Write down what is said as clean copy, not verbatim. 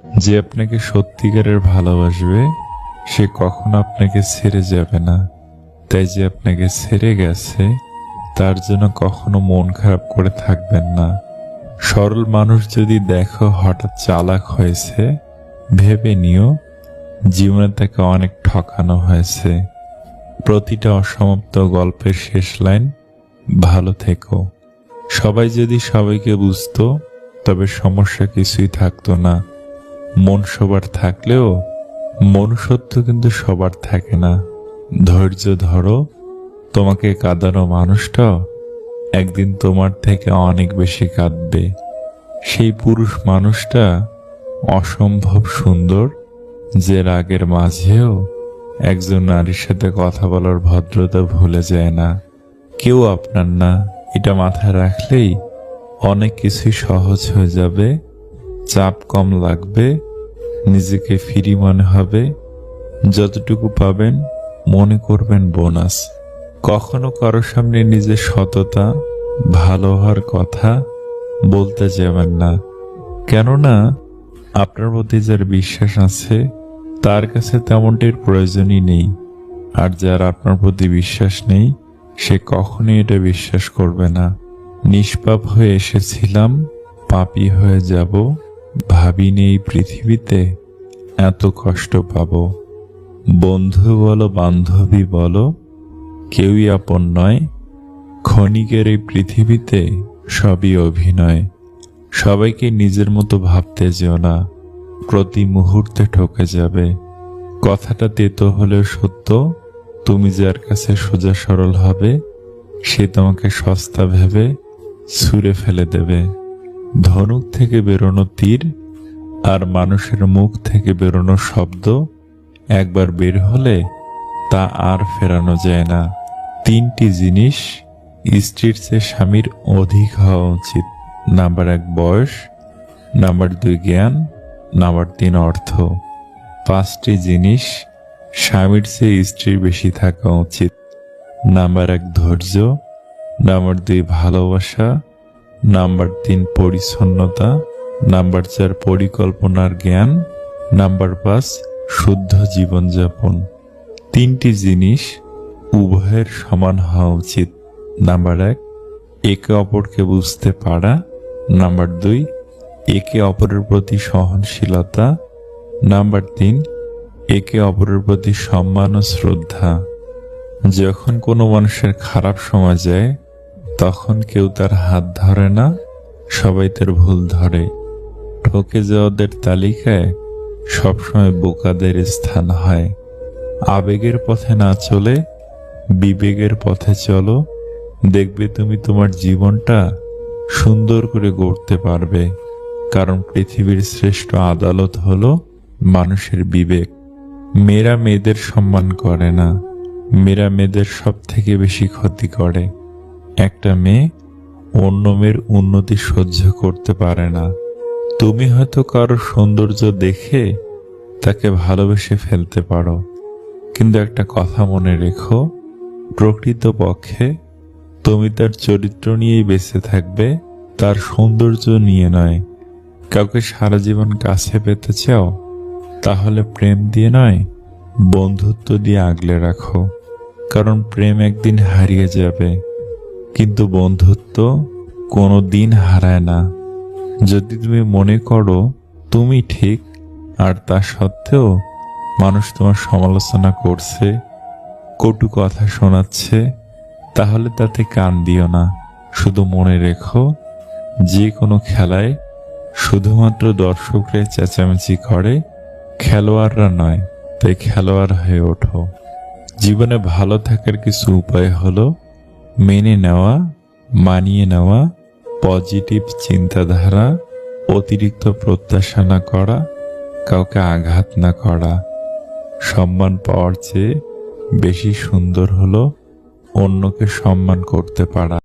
যে আপনাকে সত্যিকারের ভালোবাসবে সে কখনো আপনাকে ছেড়ে যাবে না। তাই যে আপনাকে ছেড়ে গেছে তার জন্য কখনো মন খারাপ করে থাকবেন না। সরল মানুষ যদি দেখো হঠাৎ চালাক হয়েছে, ভেবে নিও জীবনে তাকে অনেক ঠকানো হয়েছে। প্রতিটা অসমাপ্ত গল্পের শেষ লাইন ভালো থেকো। সবাই যদি সবাইকে বুঝতো তবে সমস্যা কিছুই থাকতো না। মন সবার থাকলেও মনুষ্যত্ব কিন্তু সবার থাকে না। ধৈর্য ধরো, তোমাকে কাঁদানো মানুষটাও একদিন তোমার থেকে অনেক বেশি কাঁদবে। সেই পুরুষ মানুষটা অসম্ভব সুন্দর যে রাগের মাঝেও একজন নারীর সাথে কথা বলার ভদ্রতা ভুলে যায় না। কেউ আপনার না, এটা মাথায় রাখলেই অনেক কিছুই সহজ হয়ে যাবে। চাপ কম লাগবে, নিজেকে ফ্রি মনে হবে। যতটুকু পাবেন মনে করবেন বোনাস। কখনো কারো সামনে নিজের সততা, ভালো হওয়ার কথা বলতে যাবেন না। কেননা আপনার প্রতি যার বিশ্বাস আছে তার কাছে তেমনটির প্রয়োজনই নেই। আর যার আপনার প্রতি বিশ্বাস নেই সে কখনোই এটা বিশ্বাস করবে না। নিষ্পাপ হয়ে এসেছিলাম, পাপী হয়ে যাব, ভাবিনি এই পৃথিবীতে এত কষ্ট পাবো। বন্ধু বলো বান্ধবী বলো, কেউই আপন নয়। ক্ষণিকের এই পৃথিবীতে সবই অভিনয়। সবাইকে নিজের মতো ভাবতে যেও না, প্রতি মুহূর্তে ঠকে যাবে। কথাটা তেতো হলেও সত্য, তুমি যার কাছে সোজা সরল হবে সে তোমাকে সস্তা ভেবে ছুঁড়ে ফেলে দেবে। ধনুক থেকে বেরোনো তীর আর মানুষের মুখ থেকে বেরোনো শব্দ একবার বের হলে তা আর ফেরানো যায় না। 3টি জিনিস স্ত্রীর চেয়ে স্বামীর অধিক হওয়া উচিত। নাম্বার 1 বয়স, নাম্বার 2 জ্ঞান, নাম্বার 3 অর্থ। 5টি জিনিস স্বামীর চেয়ে স্ত্রীর বেশি থাকা উচিত। নাম্বার 1 ধৈর্য, নাম্বার 2 ভালোবাসা, নাম্বার 3 পরিচ্ছন্নতা, নাম্বার 4 পরিকল্পনার জ্ঞান, নাম্বার 5 শুদ্ধ জীবনযাপন। 3টি জিনিস উভয়ের সমান হওয়া উচিত। নাম্বার 1 একে অপরকে বুঝতে পারা, নাম্বার 2 একে অপরের প্রতি সহনশীলতা, নাম্বার 3 একে অপরের প্রতি সম্মান ও শ্রদ্ধা। যখন কোনো মানুষের খারাপ সময় যায় তখন কেউ তার হাত ধরে না, সবাই তার ভুল ধরে। ঠকে যাওয়াদের তালিকায় সবসময় বোকাদের স্থান হয়। আবেগের পথে না চলে বিবেকের পথে চলো, দেখবে তুমি তোমার জীবনটা সুন্দর করে গড়তে পারবে। কারণ পৃথিবীর শ্রেষ্ঠ আদালত হলো মানুষের বিবেক। মেয়েরা মেয়েদের সম্মান করে না, মেয়েরা মেয়েদের সব থেকে বেশি ক্ষতি করে। একটা মেয়ে অন্য মেয়ের উন্নতি সহ্য করতে পারে না। তুমি হয়তো কারো সৌন্দর্য দেখে তাকে ভালোবেসে ফেলতে পারো, কিন্তু একটা কথা মনে রেখো, প্রকৃতপক্ষে তুমি তার চরিত্র নিয়েই বেঁচে থাকবে, তার সৌন্দর্য নিয়ে নয়। কাউকে সারা জীবন কাছে পেতে চাও, তাহলে প্রেম দিয়ে নয়, বন্ধুত্ব দিয়ে আগলে রাখো। কারণ প্রেম একদিন হারিয়ে যাবে, কিন্তু বন্ধুত্ব কোনো দিন হারায় না। যদি তুমি মনে করো তুমি ঠিক আর তা সত্ত্বেও মানুষ তোমার সমালোচনা করছে, কটু কথা শোনাচ্ছে, তাহলে তাতে কান দিও না। শুধু মনে রেখো, যে কোনো খেলায় শুধুমাত্র দর্শকরা চেঁচামেচি করে, খেলোয়াড়রা নয়। তাই খেলোয়াড় হয়ে ওঠো। জীবনে ভালো থাকার কিছু উপায় হলো মেনে নেওয়া, মানিয়ে নেওয়া, পজিটিভ চিন্তাধারা, অতিরিক্ত প্রত্যাশা না করা, কাউকে আঘাত না করা। সম্মান পাওয়ার চেয়ে বেশি সুন্দর হলো অন্যকে সম্মান করতে পারা।